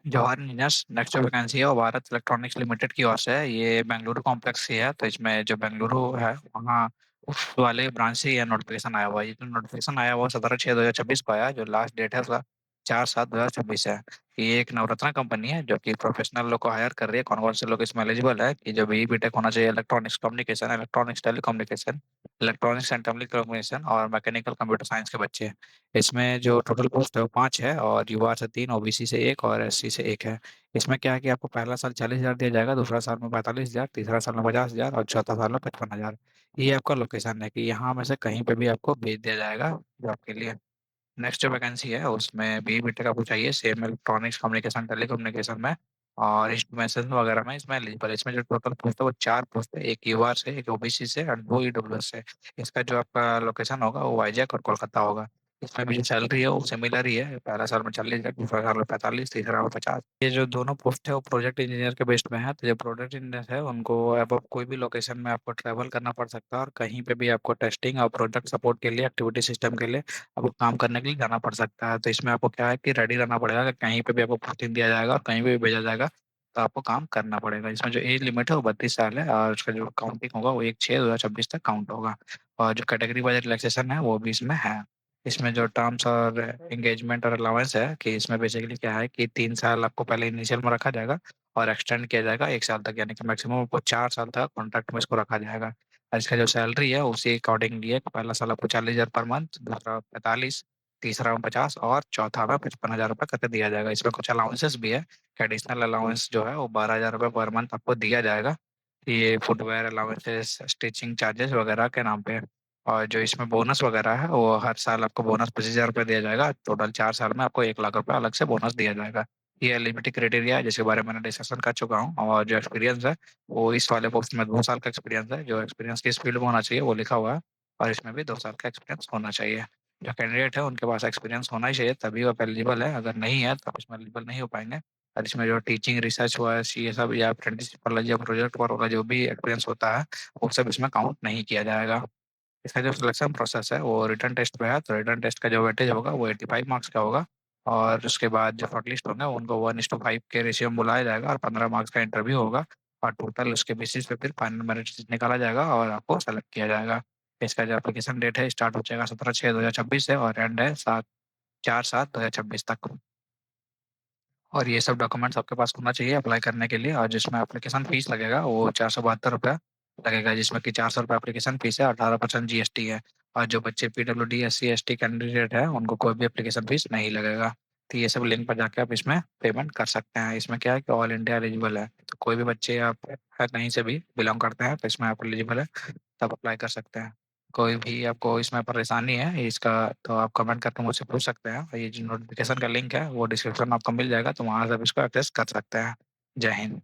Jawahar engineers next जो vacancy है वो भारत इलेक्ट्रॉनिक्स लिमिटेड की ओर से है। ये बेंगलुरु कॉम्प्लेक्स ही है, तो इसमें जो बेंगलुरु है वहाँ उस वाले ब्रांच से ये नोटिफिकेशन आया हुआ है। ये जो नोटिफिकेशन आया हुआ है 17/6/2026 को आया, जो लास्ट डेट है उसका 4/7/2026 है। ये एक नवरत्ना कंपनी है जो कि प्रोफेशनल लोग को हायर कर रही है। कौन कौन से लोग इसमें एलिजिबल है कि जो बी बीटेक होना चाहिए electronics communication, electronics telecommunication, electronics and telecommunication और मैकेनिकल कंप्यूटर साइंस के बच्चे। इसमें जो टोटल पोस्ट है वो 5 है, और युवा से 3, ओबीसी से 1 और एससी से 1 है। इसमें क्या है कि आपको पहला साल 40,000 दिया जाएगा, दूसरा साल में 45,000, तीसरा साल में 50,000 और चौथा साल में 55,000। ये आपका लोकेशन है कि यहाँ में से कहीं पे भी आपको भेज दिया जाएगा जॉब के लिए। नेक्स्ट जो वैकेंसी है उसमें बी बीटेक आपको चाहिए सेम इलेक्ट्रॉनिक्स कम्युनिकेशन टेलीकम्युनिकेशन में और इंस्ट्रूमेंटेशन वगैरह में इसमें एलिजिबल। इसमें जो टोटल पोस्ट है वो 4 पोस्ट है, एक यूआर से, एक ओबीसी से और 2 ईडब्ल्यूएस से। इसका जो आपका लोकेशन होगा वो वाईजैक और कोलकाता होगा। इसमें भी जो सैलरी है वो सिमिलर ही है, पहला साल में 40,000, दूसरा साल में 45, तीसरा में 50। ये जो दोनों पोस्ट है वो प्रोजेक्ट इंजीनियर के बेस में है। तो जो प्रोजेक्ट इंजीनियर है उनको अब कोई भी लोकेशन में आपको ट्रैवल करना पड़ सकता है, और कहीं पे भी आपको टेस्टिंग और प्रोजेक्ट सपोर्ट के लिए, एक्टिविटी सिस्टम के लिए आपको काम करने के लिए जाना पड़ सकता है। तो इसमें आपको क्या है कि रेडी रहना पड़ेगा कि कहीं पे भी आपको पोस्टिंग दिया जाएगा और कहीं पे भी भेजा जाएगा तो आपको काम करना पड़ेगा। इसमें जो एज लिमिट है वो 32 साल है, और उसका जो काउंटिंग होगा वो 1/6/2026 तक काउंट होगा। और जो कैटेगरी वाइज रिलैक्सेशन है वो भी इसमें है। इसमें जो टर्म्स और एंगेजमेंट और अलाउंस है कि इसमें बेसिकली क्या है कि 3 साल आपको पहले इनिशियल में रखा जाएगा और एक्सटेंड किया जाएगा 1 साल तक, यानी कि मैक्सिमम आपको 4 साल तक कॉन्ट्रैक्ट में इसको रखा जाएगा। और इसका जो सैलरी है उसी अकॉर्डिंगली है कि पहला साल आपको 40,000 पर मंथ, दूसरा 45, तीसरा में 50 और चौथा में 55,000 रुपये करके दिया जाएगा। इसमें कुछ अलाउंसेस भी है कि एडिशनल अलाउंस जो है वो 12,000 रुपये पर मंथ आपको दिया जाएगा। ये फुटवेयर अलाउंसेस, स्टिचिंग चार्जेस वगैरह के नाम पे। और जो इसमें बोनस वगैरह है वो हर साल आपको बोनस 25,000 रुपये दिया जाएगा। टोटल 4 साल में आपको 1 लाख रुपये अलग से बोनस दिया जाएगा। ये एलिजिबिलिटी क्राइटेरिया है जिसके बारे में मैंने डिस्कशन कर चुका हूँ। और जो एक्सपीरियंस है वो इस वाले पोस्ट में 2 साल का एक्सपीरियंस है। जो एक्सपीरियंस किस फील्ड में होना चाहिए वो लिखा हुआ है, और इसमें भी 2 साल का एक्सपीरियंस होना चाहिए। जो कैंडिडेट है उनके पास एक्सपीरियंस होना ही चाहिए, तभी वो एलिजिबल है। अगर नहीं है तो आप इसमें एलिजिबल नहीं हो पाएंगे। और इसमें जो टीचिंग रिसर्च हुआ है, ये सब या अप्रेंटिसशिप वाला या प्रोजेक्ट वर्क वाला जो भी एक्सपीरियंस होता है वो सब इसमें काउंट नहीं किया जाएगा। इसका जो सिलेक्शन प्रोसेस है वो रिटर्न टेस्ट पे है। तो रिटर्न टेस्ट का जो वेटेज होगा वो 85 मार्क्स का होगा। और उसके बाद जो शॉर्टलिस्ट होंगे उनको 1:5 के रेशियो में बुलाया जाएगा और 15 मार्क्स का इंटरव्यू होगा। और टोटल उसके बेसिस पे फिर फाइनल मेरिट निकाला जाएगा और आपको सेलेक्ट किया जाएगा। इसका जो एप्लीकेशन डेट है स्टार्ट हो जाएगा 17/6/2026 से और एंड है 4/7/2026 तक। और ये सब डॉक्यूमेंट्स आपके पास होना चाहिए अप्लाई करने के लिए। और जिसमें एप्लीकेशन फीस लगेगा वो 472 रुपये लगेगा, जिसमें कि 400 रुपये एप्लीकेशन फीस है, 18% जीएसटी है। और जो बच्चे पीडब्ल्यूडी SC ST कैंडिडेट है उनको कोई भी एप्लीकेशन फीस नहीं लगेगा। तो ये सब लिंक पर जाके आप इसमें पेमेंट कर सकते हैं। इसमें क्या है कि ऑल इंडिया एलिजिबल है, तो कोई भी बच्चे आप कहीं से भी बिलोंग करते हैं तो इसमें आप एलिजिबल है, तब अप्लाई कर सकते हैं। कोई भी आपको इसमें परेशानी है इसका तो आप कमेंट करके मुझसे पूछ सकते हैं। और ये जो नोटिफिकेशन का लिंक है वो डिस्क्रिप्शन में आपको मिल जाएगा, तो वहाँ से आप इसको एक्सेस कर सकते हैं। जय हिंद।